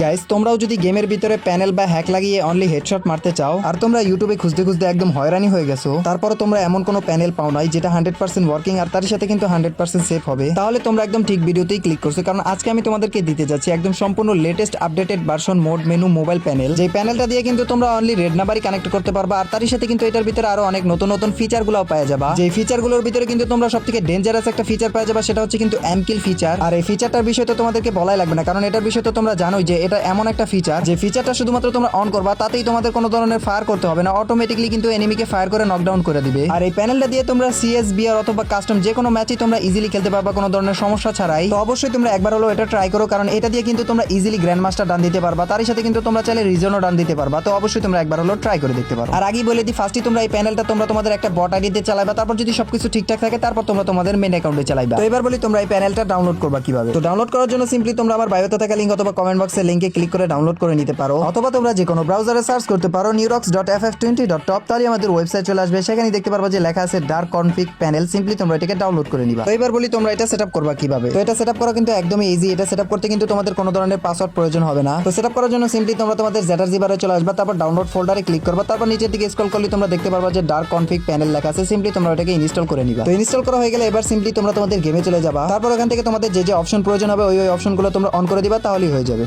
Guys, তোমরাও যদি গেমের ভিতরে প্যানেল বা হ্যাক লাগিয়ে অনলি হেডশট মারতে চাও আর তোমরা ইউটিউবে খুঁজতে খুঁজতে একদম হয়রানি হয়ে গেছো, তারপরে তোমরা এমন কোনো প্যানেল পাও নাই যেটা 100% ওয়ার্কিং আর তার সাথে কিন্তু 100% সেফ হবে, তাহলে তোমরা একদম ঠিক ভিডিওতেই ক্লিক করছো। কারণ আজকে আমি তোমাদেরকে দিতে যাচ্ছি একদম সম্পূর্ণ latest updated version mode menu mobile panel. যে প্যানেলটা দিয়ে কিন্তু তোমরা অনলি রেড নাম্বারই কানেক্ট করতে পারবা আর তার সাথে কিন্তু এটার ভিতরে আরো অনেক নতুন নতুন ফিচার গুলো পাওয়া যাবা। যে ফিচারগুলোর ভিতরে কিন্তু তোমরা সবথেকে ডেঞ্জারাস একটা ফিচার পাওয়া যাবা, সেটা হচ্ছে কিন্তু এমকিল ফিচার। আর এই ফিচারটার বিষয় তো তোমাদেরকে বলাই লাগবে না, কারণ এটার বিষয় তো তোমরা জানোই যে এটা এমন একটা ফিচার যে ফিচারটা শুধুমাত্র তোমরা অন করবা, তাতেই তোমাদের কোনো ধরনের ফায়ার করতে হবে না, অটোমেটিকলি কিন্তু এনিমিকে ফায়ার করে নকডাউন করে দিবে। আর এই প্যানেলটা দিয়ে তোমরা সিএস বিআর অথবা কাস্টম যে কোনো ম্যাচই তোমরা ইজিলি খেলতে পারবা কোনো ধরনের সমস্যা ছাড়াই। তো অবশ্যই তোমরা একবার হলো এটা ট্রাই করো, কারণ এটা দিয়ে কিন্তু তোমরা ইজিলি গ্র্যান্ড মাস্টার ডান দিতে পারবা, তার সাথে কিন্তু তোমরা চাইলে রিজনও ডান দিতে পারবা। তো অবশ্যই তোমরা একবার হলো ট্রাই করে দেখতে পারো। আর আগেই বলে দিই, ফার্স্টই তোমরা এই প্যানেলটা তোমরা তোমাদের একটা বট আইডিতে চালাবা, তারপর যদি সবকিছু ঠিকঠাক থাকে তারপর তোমরা তোমাদের মেন অ্যাকাউন্টে চালাইবা। তো এবার বলি তোমরা এই প্যানেলটা ডাউনলোড করবা কিভাবে। তো ডাউনলোড করার জন্য সিম্পলি তোমরা আমার বায়োতে থাকা লিংক অথবা কমেন্ট বক্সে লিংকে ক্লিক করে ডাউনলোড করে নিতে পারো, অথবা তোমরা যে কোনো ব্রাউজারে সার্চ করতে পারো neurox.ff20.top, তাহলে আমাদের ওয়েবসাইট চলে আসবে। সেখানে দেখতে পারবা যে লেখা আছে ডার্ক কনফিগ প্যানেল, সিম্পলি তোমরা এটাকে ডাউনলোড করে নিবা। তো এবার বলি তোমরা এটা সেটআপ করবা কিভাবে। তো এটা সেটআপ করা কিন্তু একদমই ইজি। এটা সেটআপ করতে কিন্তু তোমাদের কোনো ধরনের পাসওয়ার্ড প্রয়োজন হবে না। তো সেটআপ করার জন্য সিম্পলি তোমরা তোমাদের ZRG বারে চলে আসবা, তারপর ডাউনলোড ফোল্ডারে ক্লিক করবা, তারপর নিচের দিকে স্ক্রল করলে তোমরা দেখতে পারবা যে ডার্ক কনফিগ প্যানেল লেখা আছে, সিম্পলি তোমরা এটাকে ইনস্টল করে নিবা। তো ইনস্টল করা হয়ে গেলে এবার সিম্পলি তোমরা তোমাদের গেমে চলে যাবা, তারপর ওখান থেকে তোমাদের যে অপশন প্রয়োজন হবে ওই অপশনগুলো তোমরা অন করে দিবা, তাহলেই হয়ে যাবে।